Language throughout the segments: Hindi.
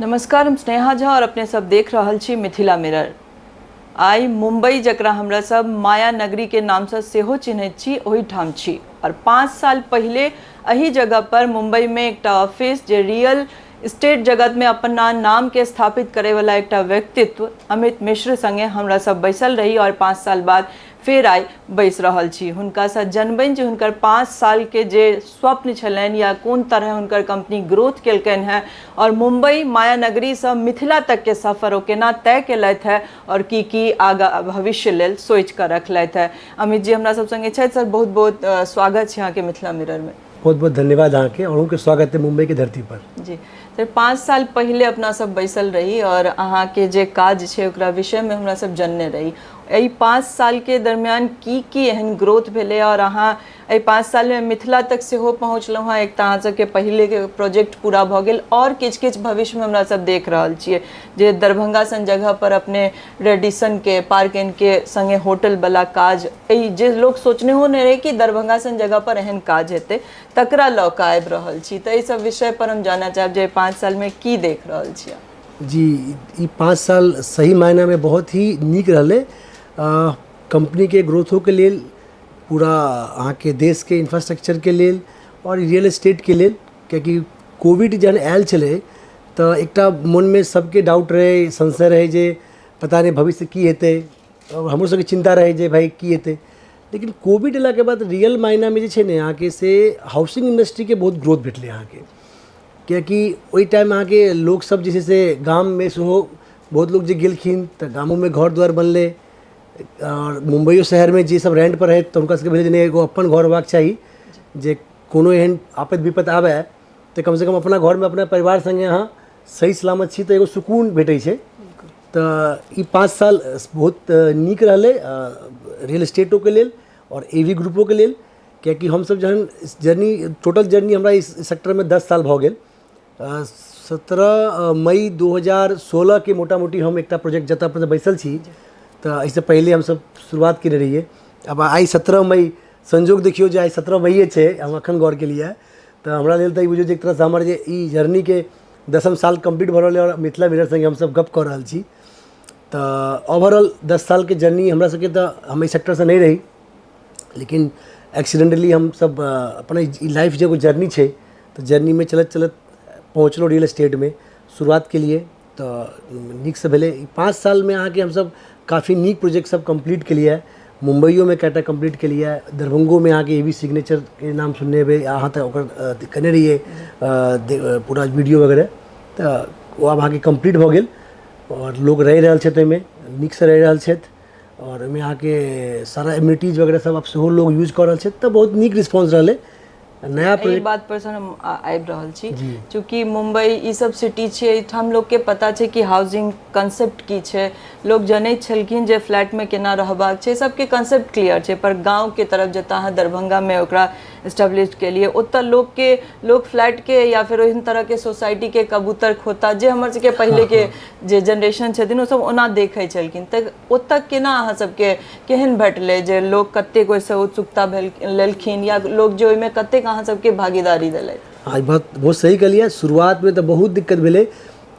नमस्कार, हम स्नेहा झा और अपने सब देख रहल छी मिथिला मिरर। आई मुंबई जकरा हमरा सब माया नगरी के नाम से सेहो चिन्हैत छी ओही ठाम छी और 5 साल पहले अही जगह पर मुंबई में एकटा ऑफिस जे रियल स्टेट जगत में अपन नाम के स्थापित करे वाला एकटा व्यक्तित्व अमित मिश्र संगे हमरा सब बैसल रही और 5 साल बाद फिर आई बैस रहल छी। हुनका से जनबनि जे हुनकर 5 साल के जे स्वप्न छलनि या कोन तरह हुनकर कंपनी ग्रोथ केलकनि हैं और मुंबई माया नगरी से मिथिला तक के सफर ओ केना तय केलथि है और की आगा भविष्य लेल सोच कर रखलथि है। अमित जी हमरा सब संगे छथि। सर, बहुत बहुत स्वागत है यहाँ के मिथिला मिरर में। बहुत बहुत धन्यवाद अहाँ के और उनके स्वागत है मुंबई की धरती पर। जी सर, 5 साल पहले अपना सब बैसल रही और अहाँ के जे काज छे ओकरा विषय में हमरा सब जानने रही। एहि 5 साल के दरमियान की एहन ग्रोथ भेले और अहाँ एहि 5 साल में मिथिला तक से हो पहुँचलहुँ हैं। एक तो अहाँ सबके पहले के प्रोजेक्ट पूरा भ गेल और किछ भविष्य में हमरा सब देख रहल छियै जे दरभंगा सन जगह पर अपने रेडिसन के पार्क एंड के संगे होटल वाला काज जे लोग सोचने हो नहीं रहे कि दरभंगा सन जगह पर एहन काज हेतै तकरा लऽ कऽ आबि रहल छी। तो सब विषय पर हम जानना चाहब जे 5 साल में की देख रहल छियै। जी, ये 5 साल सही मायना में बहुत ही नीक रहले कंपनी के ग्रोथों के लिए, पूरा अहाँ के देश के इंफ्रास्ट्रक्चर के लिए और रियल एस्टेट के लिए। क्योंकि कोविड जहन आयल छले तो एकटा मन में सबके डाउट रहे, संशय रहे जे पता नहीं भविष्य की हेतै और हमरो सबके चिंता रहे जे भाई की हेतै। लेकिन कोविड अयला के बाद रियल मायना में जे छै ने अहाँ के से हाउसिंग इंडस्ट्री के बहुत ग्रोथ भेटले अहाँ के। कियाकि ओहि टाइम अहाँ के लोग सब जे छै से गाम में सेहो बहुत लोग जे गेलखिन तो गामों में घर द्वार बनले और मुंबईओ शहर में जे सब रेंट पर है तो उनका सबके भेले जे एगो अपन घर होबाक चाही जे कोनो एहन आपद विपद आवे तो कम से कम अपना घर में अपना परिवार संगे अहाँ सही सलामत छी तो एगो सुकून भेटै छै। तो ई 5 साल बहुत नीक रहले रियल एस्टेटों के लेल और एवी ग्रुपों के लेल। क्योंकि हम सब जहन जर्नी टोटल जर्नी हमरा इस सेक्टर में 10 साल भ गेल। 17 मई 2016 के मोटा मोटी हम एक प्रोजेक्ट जतऽ पर बैसल छी तो इससे पहले हम सब शुरुआत केने रहिए। अब आई 17 मई संजोग देखियो जे आई 17 मई है हम अखन गौर के लिए तो हमरा लेल तो बुझियो एक तरह से हमारे जे ई जर्नी के 10म साल कंप्लीट भ रहल और मिथिला मिरर संगे हम सब गप कर रहल छी। तो ओवरऑल 10 साल के जर्नी हमरा सबके तो हम इस सेक्टर से नहीं रही, लेकिन एक्सीडेंटली हम सब अपने लाइफ जो जर्नी है तो जर्नी में चलत चलत पहुँचलो रियल एस्टेट में शुरुआत के लिए। तो नीक से भेले 5 साल में अहाँ के हम सब काफ़ी नीक प्रोजेक्ट सब कंप्लीट के लिए है। मुंबईओ में कएटा कंप्लीट के लिए है, दरभंगो में आके एवी सिग्नेचर के नाम सुनने हुए अहाँ तक ओकर कने रहिए पूरा वीडियो वगैरह। तो वो अब अहाँ के कंप्लीट हो गेल और लोग रह रहल छथि ओहिमे, नीक से रह रहल छथि और ओहिमे अहाँ के सारा एम्यूनिटीज वगैरह सब अब सेहो लोग यूज कर रहल छथि। तो बहुत नीक रिस्पॉन्स रहले। नया प्रोजेक्ट बात पर सर हम आबि रहल छी चूँकि मुंबई ई सब सिटी छै, हम लोग के पता छै कि हाउसिंग कंसेप्ट की छै, लोग जनैत छलखिन जे फ्लैट में केना रहबाक छै, सबके कंसेप्ट क्लियर छै। पर गांव के तरफ जतऽ अहाँ दरभंगा में ओकरा एस्टेब्लिश के लिए ओतऽ लोग फ्लैट के या फिर ओहन तरह के सोसाइटी के कबूतर खोता जे हमर सबके पहले के जे जनरेशन छथिन ओ सब ओना देखै छलखिन। तऽ ओतऽ केना अहाँ सबके केहन भेटले जे लोग कतेक ओहिसँ उत्सुकता लेलखिन या लोग जो ओहिमे कतेक अहाँ सबके भागीदारी देलथि? हाँ, बहुत सही कहलिए। शुरुआत में तो बहुत दिक्कत भेले।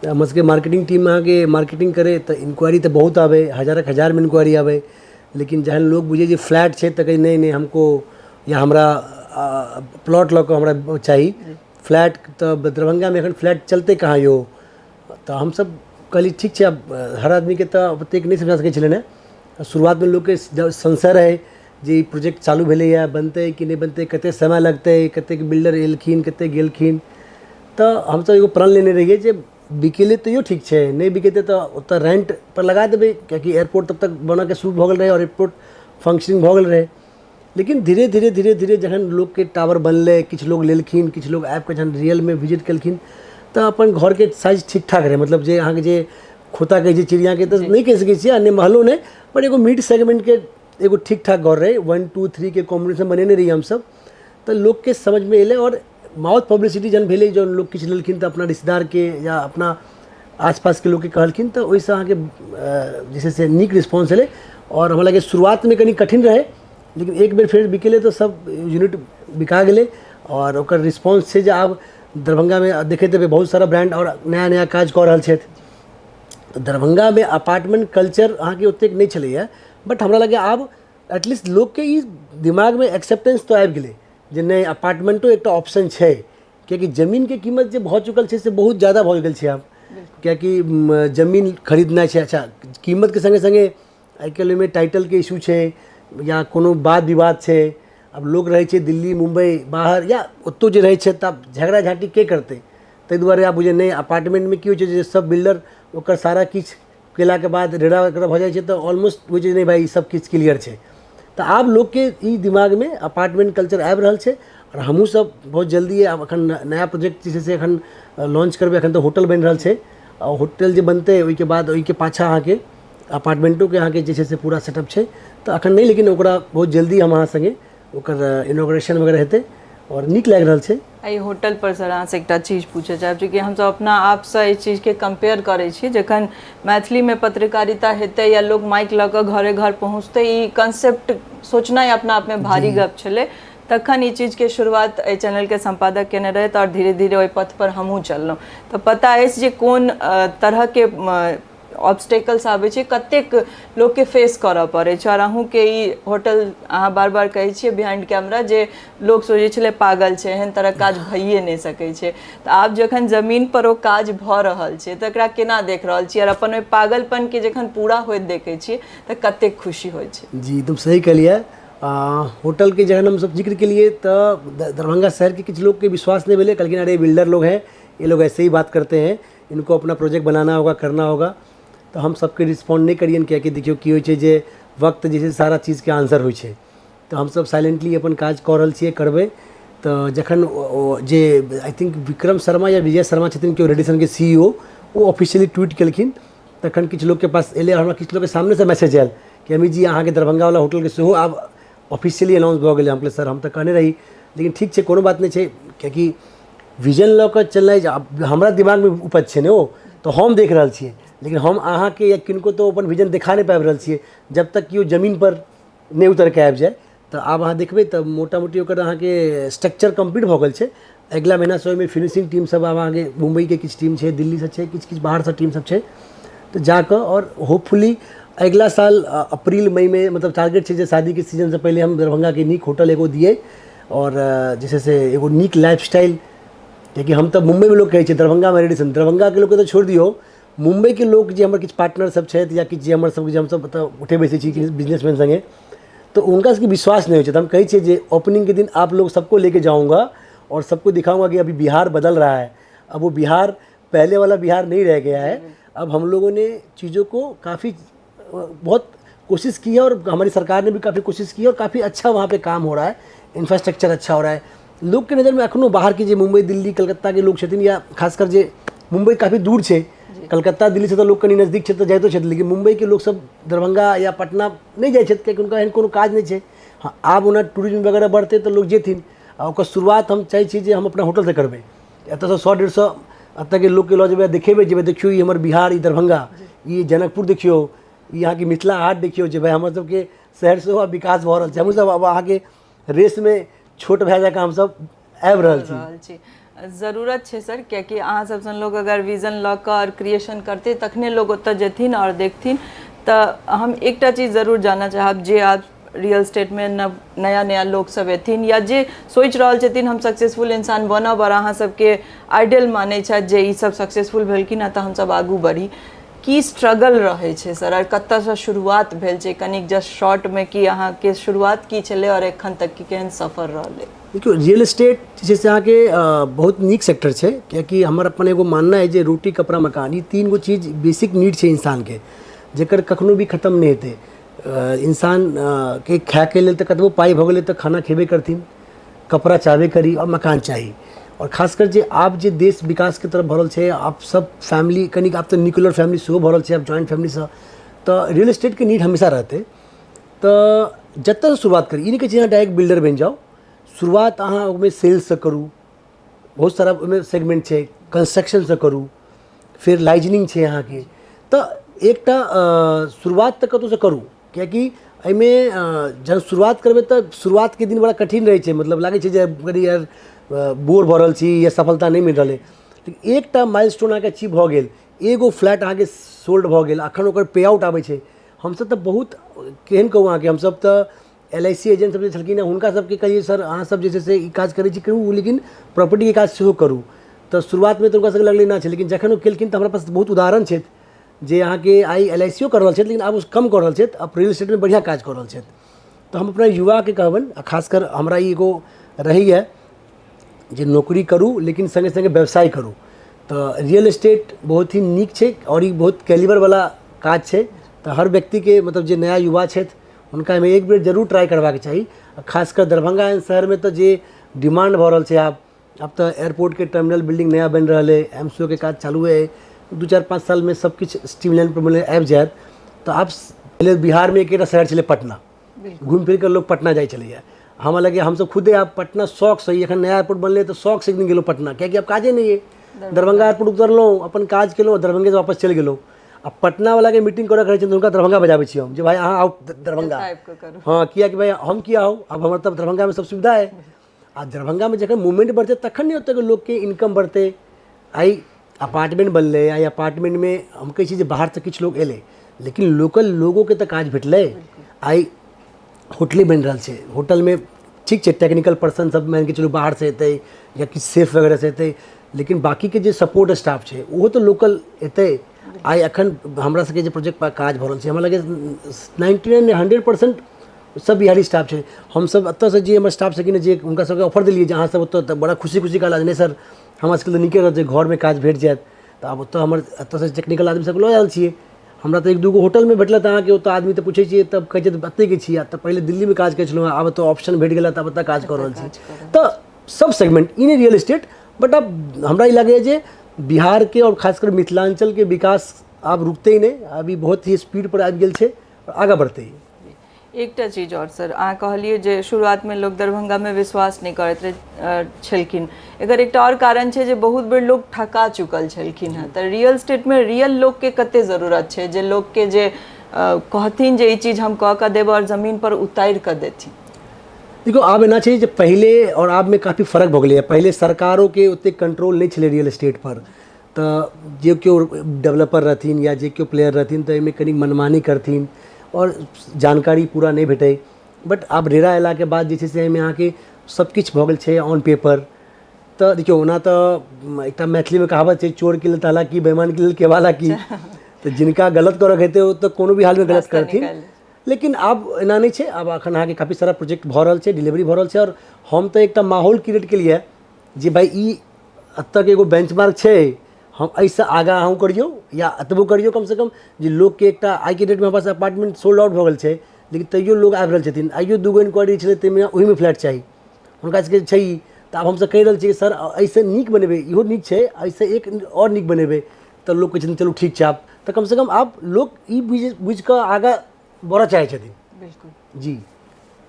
हम सबके मार्केटिंग टीम में आके मार्केटिंग करे तो इंक्वायरी तो बहुत आवे, हजार में इंक्वायरी आवे। लेकिन जहन लोग बुझे जे फ्लैट है तो कहीं नहीं हमको या हमरा प्लॉट लऽ कऽ हमरा चाहिए फ्लैट। तो दरभंगा में एखन फ्लैट चलते कहाँ यो। तो हम सब कहली ठीक है, अब हर आदमी के तो ओतेक नहीं समझा सकै छलै। शुरुआत में लोग के संशय रहे जे प्रोजेक्ट चालू भेले या बनते कि नहीं बनते, कते समय लगते, कते बिल्डर एलखिन कते गेलखिन। तो हम सब एगो प्रण लेने रहिए जे बिकेले तो यो ठीक है, नहीं बिकेते तो ओतऽ रेंट पर लगा देवे। क्योंकि एयरपोर्ट तब तक बना के शुरू भऽ गेल रहे और एयरपोर्ट फंक्शनिंग भऽ गेल रहे। लेकिन धीरे धीरे जखन लोग के टावर बनले, किछु लोग लेलखिन, किछु लोग आबि के जखन रियल में विजिट केलखिन तो अपन घर के साइज ठीक ठाक रहे। मतलब जे अहाँ के जे खोता के जे चिड़िया के तो नहीं कह सकै छियै, अन्य महलो नहीं, पर एगो मिड सेगमेंट के एगो ठीक ठाक घर रहे। 1 2 3 के कॉम्बिनेशन बनेने रही हम सब। तो लोग के समझ में अले और माउथ पब्लिसिटी जन भेले, जो लोग किछु लेलखिन तो अपना रिश्तेदार के या अपना आसपास के लोग के कहलखिन तो ओहिसँ अहाँ के जैसे से नीक रिस्पॉन्स अले। और हमरा लगे शुरुआत में कनी कठिन रहे, लेकिन एक बेर फिर बिकेले तो सब यूनिट बिका गेले और ओकर रिस्पॉन्स से जे आब दरभंगा में देखे थे बहुत सारा ब्रांड और नया नया काज कऽ रहल छथि। तो दरभंगा में अपार्टमेंट कल्चर अहाँके ओतेक नहीं छलैए, बट हमरा लगे आब एटलीस्ट लोग के ई दिमाग में एक्सेप्टेंस तो आबि गेलै जे नहीं अपार्टमेंटो एक ऑप्शन है, कियाकि जमीन के कीमत जे भऽ चुकल है से बहुत ज़्यादा भऽ गेल छै आब, कियाकि जमीन खरीदना है। अच्छा कीमत के संगे संगे आइ काल्हि में टाइटल के इशू है या कोनो वाद विवाद है। अब लोग रहे छै दिल्ली मुंबई बाहर या ओतौ जे रहे छै तब झगड़ा झाँटी के करते, ताहि दुआरे आब बुझे नहीं अपार्टमेंट में की होइ छै जे सब बिल्डर ओकर सारा किछु केलाके बाद रेड़ा वेड़ा भऽ जाइ छै तऽ ऑलमोस्ट होइ छै नहीं भाई सब किछु क्लियर छै। तो आब लोग के ई दिमाग में अपार्टमेंट कल्चर आबि रहल छै और हमहूँ सब बहुत जल्दी आब एखन नया प्रोजेक्ट जे छै से एखन लॉन्च करबै। एखन तो होटल बनि रहल छै और होटल जे बनतै ओहिके बाद ओहिके पाछा अहाँके अपार्टमेंटो के अहाँके जे छै से पूरा सेटअप छै। तो एखन नहीं लेकिन ओकरा बहुत जल्दी हम अहाँ संगे ओकर इनॉग्रेशन वगैरह हेतै और नीक लागि रहल छै। एहि होटल पर सर अहाँ से एकटा चीज पूछे चाहब, चूँकि हम सब अपना आप से एहि चीज के कंपेयर करै छी, जखन मैथिली में पत्रकारिता हेतै या लोग माइक लऽ कऽ घरे घर पहुँचतै, ई कंसेप्ट सोचना ही अपना आप में भारी गप छलै। तखन ई चीज के शुरुआत एहि चैनल के संपादक केने रहथि और धीरे धीरे ओहि पथ पर हमहूँ चललहुँ। तो पता अछि जे कोन तरह के ऑब्स्टेकल्स आबै छै, कतेक लोग के फेस करऽ पड़ै छै। और अहूँ के ई होटल अहाँ बार बार कहै छियै बिहाइंड कैमरा जे लोग सोचै छलै पागल छै, एहन तरह काज भइए नहीं सकै छै। तऽ आब जखन जमीन पर ओ काज भऽ रहल छै तऽ एकरा केना देख रहल छियै और अपन ओहि पागलपन के जखन पूरा होइत देखै छियै तऽ कतेक खुशी होइ छै। जी एकदम सही कहलिए। होटल के जखन हम सब जिक्र के लिए तो दरभंगा शहर के कुछ लोग के विश्वास नहीं मिले, लेकिन अरे बिल्डर लोग हैं, ये लोग ऐसे ही बात करते हैं, इनको अपना प्रोजेक्ट बनाना होगा करना होगा। तो हम सबके रिस्पॉन्ड नहीं करिए, क्या कि देखियो की होइ छै जे वक्त जे छै सारा चीज़ के आंसर होइ छै। तो हम सब साइलेंटली अपन काज कऽ रहल छियै करबै। तो जखन जे आई थिंक विक्रम शर्मा या विजय शर्मा छथिन केओ रेडिसन के CEO, वो ऑफिशियली ट्वीट केलखिन, तखन किछु लोग के पास एले, हमरा किछु लोग के सामने से मैसेज आयल कि अमित जी अहाँ के दरभंगा वाला होटल के सेहो आब ऑफिशियली अनाउंस भऽ गेलै। हम कहलिए सर हम तो कहने रही, लेकिन ठीक छै कोनो बात नहीं छै, कियाकि विजन लऽ कऽ चलनाइ हमरा दिमाग में उपज छै ने, ओ तो हम देख रहल छियै, लेकिन हम अहाँ के या किनको तो अपन विजन देखा नहीं पाबि रहल छियै जब तक कि ओ जमीन पर नहीं उतर के आबि जाए। तो आब अहाँ देखबै तऽ मोटा मोटी ओकर अहाँके स्ट्रक्चर कंप्लीट भऽ गेल छै। अगिला महीना से ओहिमे फिनिशिंग टीम सब आब अहाँके मुंबई के किछु टीम छै, दिल्ली से छै, किछु बाहर से टीम सब छै। तो जाकर और होपफुली अगला साल अप्रैल मई में मतलब टारगेट है शादी के सीजन से पहले हम दरभंगा के नीक होटल एगो दिए और जैसे से एगो नीक लाइफस्टाइल। क्योंकि हम तो मुंबई में लोग कहे दरभंगा में रेडिसन, दरभंगा के लोग तो छोड़ दियो, मुंबई के लोग जो हमारे किछु पार्टनर सब छथि या किछु जे हमर सब हम सब उठे बैसे छी बिजनेसमैन संगे, तो उनका सबके विश्वास नहीं होता। हम कहे छे जे ओपनिंग के दिन आप लोग सबको लेके जाऊंगा और सबको दिखाऊंगा कि अभी बिहार बदल रहा है। अब वो बिहार पहले वाला बिहार नहीं रह गया है। अब हम लोगों ने चीज़ों को काफ़ी बहुत कोशिश की है और हमारी सरकार ने भी काफ़ी कोशिश की है और काफ़ी अच्छा वहाँ पे काम हो रहा है, इंफ्रास्ट्रक्चर अच्छा हो रहा है। लोग के नज़र में अखनो बाहर के जो मुंबई दिल्ली कलकत्ता के लोग छथिन या खासकर जे मुंबई काफ़ी दूर है, कलकत्ता दिल्ली से तो लोग कनी नज़दीक है तो जाइतो छथिन, लेकिन मुंबई के लोग सब दरभंगा या पटना नहीं जाइ छथि कियाकि उनका एहन कोनो काज नहीं है। हाँ आब ओना टूरिज्म वगैरह बढ़ते तो लोग जेथिन आ ओकर शुरुआत हम चाहे छी जे हम अपना होटल से करबै। एतऽ से 100-150 एतऽ के लोग के लऽ जेबै, देखेबै जेबै देखियो ई हमर बिहार, ई दरभंगा, ई जनकपुर देखियो, ई यहाँ की मिथिला हाट देखियो जे भाई हमर सबके शहर से विकास भऽ रहल छै। हमहूँ सब अब अहाँ के रेस में छोट भए जाकऽ हम सब आबि रहल छी। जरूरत है सर, क्योंकि अहाँ सब सन लोग अगर विजन लऽ कऽ और क्रिएशन करते तखने लोग ओतऽ जेथिन और देखथिन। तो हम एकटा चीज़ जरूर जानना चाहब, जे आप रियल स्टेट में नया नया लोग सब एथिन या जे सोच रहल छथिन हम सक्सेसफुल इंसान बनब और अहाँ सबके आइडियल मानै छथि जे ई सब सक्सेसफुल भेलखिन हँ तऽ हम सब आगू बढ़ी, की स्ट्रगल रहे छै सर और कतऽ शुरुआत भेल छै, कनिक जस्ट शॉर्ट में कि अहाँ के शुरुआत की छलै और एखन तक की केहन सफर रहलै? देखियो रियल एस्टेट जे छै अहाँ के बहुत नीक सेक्टर छै, कियाकि हमर अपन एगो मानना है जे रोटी कपड़ा मकान ई 3 गो चीज बेसिक नीड छै इंसान के, जेकर कखनो भी खत्म नहीं हेतै। इंसान के खाए के लेल तऽ कतबो पाई भऽ गेलै तऽ खाना खेबे करथिन, कपड़ा चाहबे करी और मकान चाही। और खासकर जे आप जे देश विकास के तरफ भरल छै, आप सब फैमिली कनिक आप तो न्यूक्लियर फैमिली सेहो भरल छै, आप जॉइंट फैमिली से, तो रियल एस्टेट के नीड हमेशा रहते। तो जतऽ शुरुआत करी, ई नहीं कि डायरेक्ट बिल्डर बन जाओ, शुरुआत अहाँ ओहिमे सेल्स से करू, बहुत सारा ओहिमे सेगमेंट छै, कंस्ट्रक्शन से करू, फिर लाइजनिंग छै अहाँ के। तो एकटा शुरुआत तऽ कतौ से करू, कियाकि एहिमे जब शुरुआत करबै तऽ शुरुआत के दिन बड़ा कठिन रहै छै, मतलब लागै छै जे यार बोर भऽ रहल छी या सफलता नहीं मिल रहा है, लेकिन एकटा माइलस्टोन अहाँके अचीव भऽ गेल, एगो फ्लैट अहाँके सोल्ड भऽ गेल, अखन ओकर पे आउट आबै छै। हमसब तऽ बहुत केहन कहू अहाँके, हमसब तऽ LIC एजेंट सब जे छलखिन हुनका सबके कहिए सर अहाँ सब जे छै से ई काज करै छी करू, लेकिन प्रॉपर्टीके काज सेहो करू। तऽ शुरुआतमे तऽ हुनका सबके लगलै ना छै, लेकिन जखन ओ केलखिन तऽ हमरा पास बहुत उदाहरण छथि जे अहाँके आइ LIC कर रहल छथि, लेकिन आब ओ कम कऽ रहल छथि, अब रियल इस्टेटमे बढ़िआँ काज कऽ रहल छथि। तऽ हम अपना युवाके कहबनि, आ खासकर हमरा ई एगो रहैए जे नौकरी करू लेकिन संगे संगे व्यवसाय करू। तऽ रियल इस्टेट बहुत ही नीक छै और ई बहुत कैलिबरवला काज छै। तऽ हर व्यक्तिके मतलब जे नया युवा छथि हुनका एहिमे एक बेर जरूर ट्राई करबाक चाही। खासकर दरभंगा एहन शहरमे तऽ जे डिमांड भऽ रहल छै, आब तऽ एयरपोर्टके टर्मिनल बिल्डिंग नया बनि रहल है, MCO के काज चालू है, 2-4-5 साल में सब किछु स्ट्रीमलाइन पर मिले आबि जायत। तऽ आब पहले बिहारमे एक शहर छलै पटना, घूम फिर कर लोग पटना जाइ छलैए। हमरा लगे हमसब खुदे आब पटना शौक से, एखन नया एयरपोर्ट बनलै तऽ शौक से एक दिन गेलहुँ पटना, कियाकि आब काजे नहीं है। दरभंगा एयरपोर्ट उतरलहुँ, अपन काज केलहुँ, दरभंगे से वापस चलि गेलहुँ। आ पटना वाला के मीटिंग करऽ रहै छै तऽ हुनका दरभंगा बजाबै छी हम, जे भाई अहाँ आउ दरभंगा। हाँ, किया कि भाई हम किया आउ, अब हमर तब दरभंगा में सब सुविधा है। आ दरभंगा में जखन मूवमेंट बढ़तै तखन नहीं ओतऽ लोग के इनकम बढ़तै। आई अपार्टमेंट बनलै, आई अपार्टमेंट में हम कहै छी जे बाहर से किछु लोग एलै, लेकिन लोकल लोगों के तऽ काज भेटलै। आई होटलें बनि रहल छै, होटल में ठीक छै टेक्निकल पर्सन सब मान के चलू बाहर से एतै या किछु सेफ वगैरह से एतै, लेकिन बाकी के जे सपोर्ट स्टाफ छै ओहो तऽ लोकल एतै। आई एखन हमरा सबके जे प्रोजेक्ट पर काज भऽ रहल छै, हमरा लगे 99-100% सब बिहारी स्टाफ छै। हमसब एतऽ से जे हमर स्टाफ छथिन जे हुनका सबके ऑफर देलियै जे अहाँ सब ओतऽ तऽ बड़ा खुशी कहला नहि सर हमरा सबके तऽ नीके रहतै, घरमे काज भेट जायत। तऽ आब ओतऽ हमर एतऽ से टेक्निकल आदमी सबके लऽ आयल छियै। हमरा तऽ 1-2 गो होटलमे भेटलत अहाँके, ओतऽ आदमी तऽ पूछै छियै तब कहै छै एतैके छियै, तऽ पहिले दिल्लीमे काज करै छलहुँ, आब तऽ ऑप्शन भेट गेला तऽ आब एतऽ काज कऽ रहल छी। तऽ सब segment in real estate, but अब हमरा ई लागैए जे बिहार के और खासकर मिथिलांचल के विकास आब रुकते ही नहीं, अभी बहुत ही स्पीड पर आबि गेल छै, आगा बढ़ते ही। एकटा चीज और सर, अहाँ कहलिए जे शुरुआत में लोग दरभंगा में विश्वास नहीं करैत छलखिन, एकर एकटा और कारण छै जे बहुत बेर लोग ठका चुकल छलखिन हैं। तऽ रियल स्टेट में रियल लोग के कते जरूरत छै, जे लोग के जे कहथिन जे ई चीज हम कह के देब और जमीन पर उतार के देथिन। देखो आब एना छै जे पहले और आब में काफ़ी फर्क भऽ गेलै। पहले सरकारों के ओते कंट्रोल नहीं छलै रियल एस्टेट पर, तऽ जे केओ डेवलपर रहथिन या जे केओ प्लेयर रहथिन तऽ एहिमे कनी मनमानी करथिन और जानकारी पूरा नहीं भेटै। बट आब रेरा अयलाके बाद जे छै से एहिमे अहाँके सब किछु भऽ गेल छै ऑन पेपर। तऽ देखियौ ओना तऽ एकटा मैथिलीमे कहावत छै, चोर के लेल ताला की, बेईमान के लेल केवाला की। तऽ जिनका गलत करऽ हेतै ओ तऽ कोनो भी हाल में गलत करथिन, लेकिन आब एना नहीं छै। आब एखन अहाँके काफ़ी सारा प्रोजेक्ट भऽ रहल छै, डिलीवरी भऽ रहल छै, और हम तऽ एकटा माहौल क्रिएट केलिए जे भाई ई एतऽ के एगो बेंचमार्क छै, हम एहिसँ आगाँ अहूँ करियौ या एतबो करियौ कम से कम, जे लोग के एकटा आइ के डेट में हमरा पास अपार्टमेंट सोल्ड आउट भऽ गेल छै, लेकिन तैयो लोग आबि रहल छथिन। आइयो 2 गो इंक्वायरी छलै ताहिमे ओहिमे फ्लैट चाही, हुनका सबके छै। तऽ आब हमसब कहि रहल छियै सर ऐसे नीक बनेबै, इहो नीक छै, ऐसे एक और नीक बनेबै, तऽ लोग कहै छथिन चलू ठीक छै। आब तऽ कम से कम आब लोग ई बुझि कऽ आगाँ बढ़ऽ चाहै छथिन। बिल्कुल जी,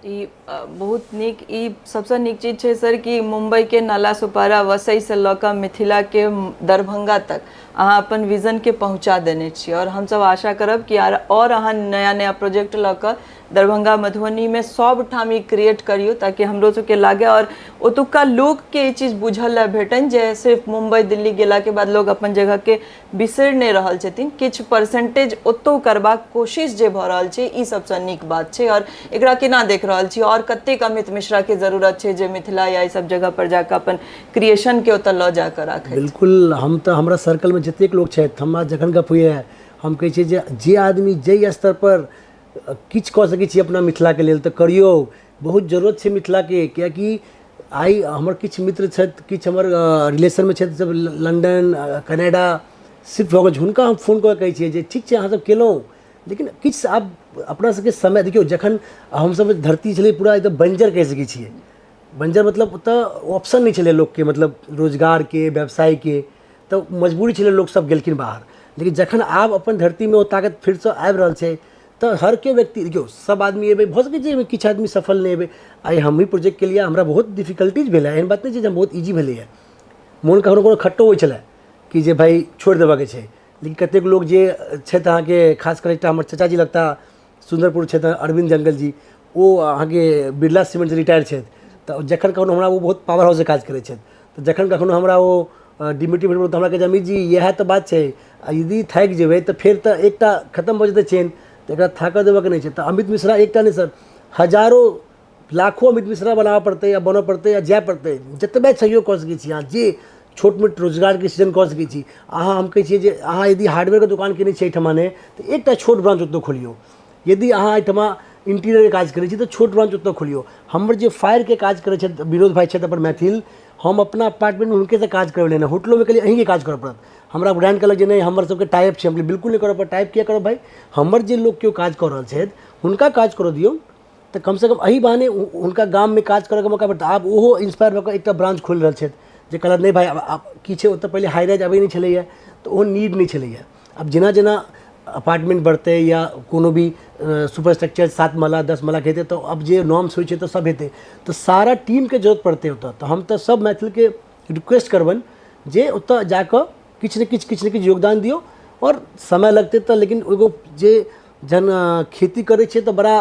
ई बहुत नीक, ई सबसे नीक चीज छै सर कि मुंबई के नाला सुपारा वसई से लऽ कऽ मिथिला के दरभंगा तक अहाँ अपन विजन के पहुँचा देने छी। और हम सब आशा करब कि और अहाँ नया नया प्रोजेक्ट लऽ कऽ दरभंगा मधुबनी में सब ठाम ई क्रिएट करियो, ताकि हमरो सबके लागे और ओतुका लोग के ई चीज बुझल ला भेटन जे सिर्फ मुंबई दिल्ली गेला के बाद लोग अपन जगह के बिसरि नहीं रहल छथिन, किछु परसेंटेज ओतौ करबाक कोशिश जे भऽ रहल छै, ई सबसे नीक बात छै। और एकरा केना देख रहल छी, और कतेक अमित मिश्रा के जरूरत छै जे मिथिला या ई सब जगह पर जाकर अपन क्रिएशन के ओतऽ लऽ जाकर राखै। बिल्कुल, हम तऽ हमरा सर्कल में जतेक लोग छथि, हमरा जखन गप होइए हम कहै छियै जे आदमी जाहि स्तर पर किछु कऽ सकै छी अपना मिथिला के लेल तऽ करियौ। बहुत जरूरत छै मिथिला के, कियाकि आइ हमर किछु मित्र छथि, किछु हमर रिलेशन में छथि सब लंदन कनाडा शिफ्ट भऽ गेल, हुनका हम फोन कऽ कहै छियै जे ठीक छै अहाँ सब केलहुँ, लेकिन किछु आब अपना सबके समय देखियौ, जखन हमसब धरती छलै पूरा एकदम बंजर कहि सकै छियै। बंजर मतलब ओतऽ ऑप्शन नहीं छलै लोग के, मतलब रोजगार के, व्यवसाय के, तऽ मजबूरी छलै, लोग सब गेलखिन बाहर। लेकिन जखन आब अपन धरती में ओ ताकत फिर से आबि रहल छै, तऽ हर के व्यक्ति देखियौ सब आदमी एबै, भऽ सकै छै किछु आदमी सफल नहीं हेबै। आइ हम ही प्रोजेक्ट के लिए हमरा बहुत डिफिकल्टीज भेलै, एहन बात नहीं छै जे बहुत इजी भेलैए। मोन कखनो कोनो खट्टो होइ छलै कि जे भाई छोड़ि देबाके छै, लेकिन कतेक लोग जे छथि अहाँके, खासकर एकटा हमर चाचाजी लगता सुंदरपुर छथि अरविंद जंगल जी, ओ अहाँके बिरला सीमेंट से रिटायर छथि, तो जखन कखनो हमरा वो बहुत पावर हाउस से काज करै छथि तो जखन कखनो हमरा वो डिमिटिव तो हमरा कहै अमित जी इएह तऽ बात छै यदि थाकि जेबै तऽ फेर तऽ एकटा खत्म भऽ जेतै चेन तऽ एकरा थाकऽ देबऽके नहि छै तऽ अमित मिश्रा एकटा नहि सर हजारों लाखों अमित मिश्रा बनाबऽ पड़तै या बनऽ पड़तै या जाय पड़तै जतबे सहयोग कऽ सकै छी अहाँ जे छोट मोट रोजगारके सृजन कऽ सकै छी अहाँ हम कहै छियै जे अहाँ यदि हार्डवेयरके दोकान केने छियै एहिठमा ने तऽ एकटा छोट ब्रांच ओतऽ खोलियौ यदि अहाँ एहिठमा इंटीरियरके काज करै छी तऽ छोट ब्रांच ओतऽ खोलियौ हमर जे फायरके काज करै छथि विनोद भाई छथि अपन मैथिल हम अपना अपार्टमेंटमे हुनकेसँ काज करबै लेना होटलोमे कहलिए अहीँके काज करऽ पड़त हमरा ब्रांड कहलक जे नहि हमर सबके टाइप छै हम कहलिए बिल्कुल नहीं करऽ पड़त टाइप किया करब भाई हमर जे लोग केओ काज कऽ रहल छथि हुनका काज करऽ दियौ तऽ कमसँ कम एही बहाने हुनका गाममे काज करऽके मौका भेटत आब ओहो इंस्पायर भऽ कऽ एकटा ब्रांच खोलि रहल छथि जे कहलक नहि भाई आब की छै ओतऽ पहिले हाई राइज अबै नहि छलैए तऽ ओ नीड नहि छलैए आब जेना जेना अपार्टमेंट बढ़तै या कोनो भी सुपर स्ट्रक्चर 7 माला 10 माला हेतै तऽ अब जे नॉर्म्स होइ छै तऽ सब हेतै तऽ सारा टीमके जरूरत पड़तै ओतऽ तऽ हम तऽ सब मैथिलके रिक्वेस्ट करबनि जे ओतऽ जाकऽ किछु ने किछु योगदान दियौ और समय लगतै तऽ लेकिन एगो जे जहन खेती करै छै तऽ बड़ा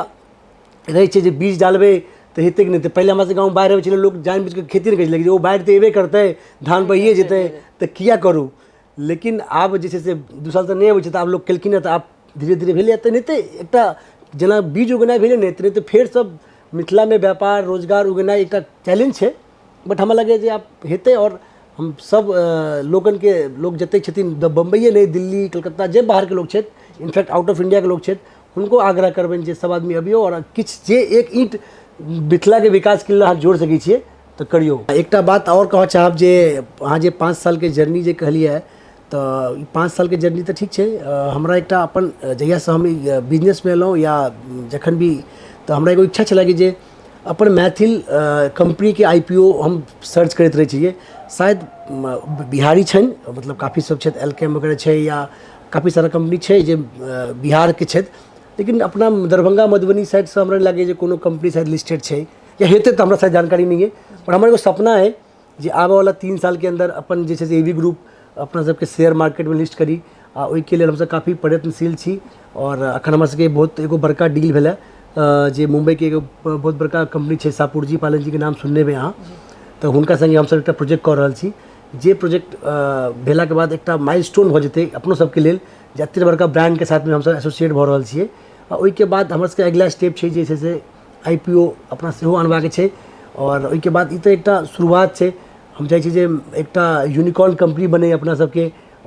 रहै छै जे बीज डालबै तऽ हेतै कि नहि तऽ पहिले हमरा सबके गाँव बाढ़ि अबै छलै लोक जानबूझ कऽ खेती नहि करै छलै ओ बाढ़ि तऽ एबे करतै धान बहिए जेतै तऽ किया करू लेकिन आब जे छै से 2 साल तऽ नहि अबै छै तऽ आब लोक केलखिन हँ तऽ आब धीरे धीरे भेलै तऽ नहि तऽ एकटा जेना बीज उगेनाइ भेलै नहि तऽ फेर सब मिथिलामे व्यापार रोजगार उगेनाइ एकटा चैलेंज छै बट हमरा लगैए जे आब हेतै और हम सब लोगनके लोग जतेक छथिन बम्बइए नहीं दिल्ली कलकत्ता जे बाहरके लोग छथि इनफैक्ट आउट ऑफ इंडियाके लोग छथि हुनको आग्रह करबनि जे सब आदमी अबियौ और किछु जे एक ईंट मिथिलाके विकासके लेल अहाँ जोड़ि सकै छियै तऽ करियौ एकटा बात और कहऽ चाहब जे अहाँ जे 5 सालके जर्नी जे कहलिए तऽ 5 सालके जर्नी तऽ ठीक छै हमरा एकटा अपन जहियासँ हम बिजनेसमे एलहुँ या जखन भी तऽ हमरा एगो इच्छा छलै कि जे अपन मैथिल कंपनीके IPO हम सर्च करैत रहै छियै शायद बिहारी छनि मतलब काफ़ी सब छथि एलकेम वगैरह छै या काफ़ी सारा कंपनी छै जे बिहारके छथि लेकिन अपना दरभंगा मधुबनी साइडसँ हमरा लागैए जे कोनो कंपनी शायद लिस्टेड छै या हेतै तऽ हमरा शायद जानकारी नहीं है पर हमर एगो सपना है जे आबऽवला 3 साल के अंदर अपन जे छै से AV ग्रुप अपना सबके शेयर मार्केटमे लिस्ट करी आ ओहिके लेल हमसब काफ़ी प्रयत्नशील छी और अखन हमर सबके बहुत एगो बड़का डील भेलै जे मुंबईके एगो बहुत बड़का कंपनी छै सापुरजी पालन जी के नाम सुनने हेबै अहाँ तऽ हुनका संगे हमसब एकटा प्रोजेक्ट कऽ रहल छी जे प्रोजेक्ट भेलाके बाद एकटा माइलस्टोन भऽ जेतै अपनो सबके लेल जे एतेक बड़का ब्रांडके साथमे हमसब एसोसिएट भऽ रहल छियै आ ओहिके बाद हमर सबके अगिला स्टेप छै जे छै से IPO अपना सेहो अनबाके छै और ओहिके बाद ई तऽ एकटा शुरुआत छै हम चाहै छी जे एकटा यूनिकॉर्न कंपनी बने अपना सबके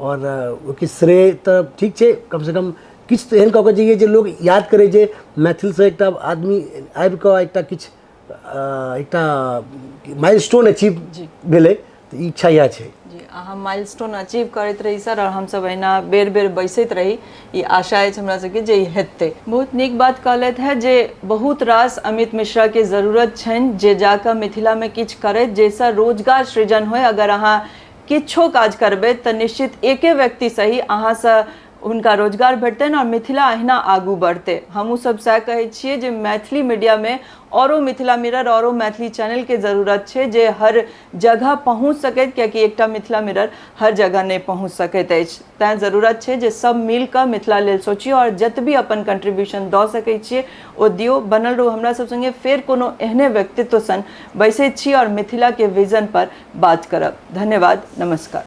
और ओके श्रेय तऽ ठीक छै कमसँ कम किछु तऽ एहन कऽ कऽ जइए जे लोग याद करे जे मैथिलसँ एकटा आदमी आबि कऽ एकटा किछु एकटा माइलस्टोन अचीव भेलै तऽ ई इच्छा इएह छै जी अहाँ माइलस्टोन अचीव करैत रही सर और हमसब अहिना बेर बेर बैसैत रही ई आशा अछि हमरा सबके जे ई हेतै बहुत नीक बात कहलथि है जे बहुत रास अमित मिश्रा के जरूरत छनि जे जाकऽ मिथिलामे किछु करैत जाहिसँ रोजगार सृजन होय अगर अहाँ किछो काज करबै तऽ निश्चित एके व्यक्ति सही अहाँसँ हुनका रोजगार भेटतनि और मिथिला अहिना आगू बढ़तै हमहूँ सब सएह कहै छियै जे मैथिली मीडियामे औरो मिथिला मिरर औरो मैथिली चैनलके जरूरत छै जे हर जगह पहुँच सकैत कियाकि एकटा मिथिला मिरर हर जगह नहीं पहुँच सकैत अछि तैं जरूरत छै जे सब मिल कऽ मिथिला लेल सोचियो और जतबी अपन कंट्रीब्यूशन दऽ सकै छियै ओ दियौ बनल रहू हमरा सब संगे फेर कोनो एहने व्यक्तित्व सन बैसैत छी और मिथिला के विजन पर बात करब धन्यवाद नमस्कार।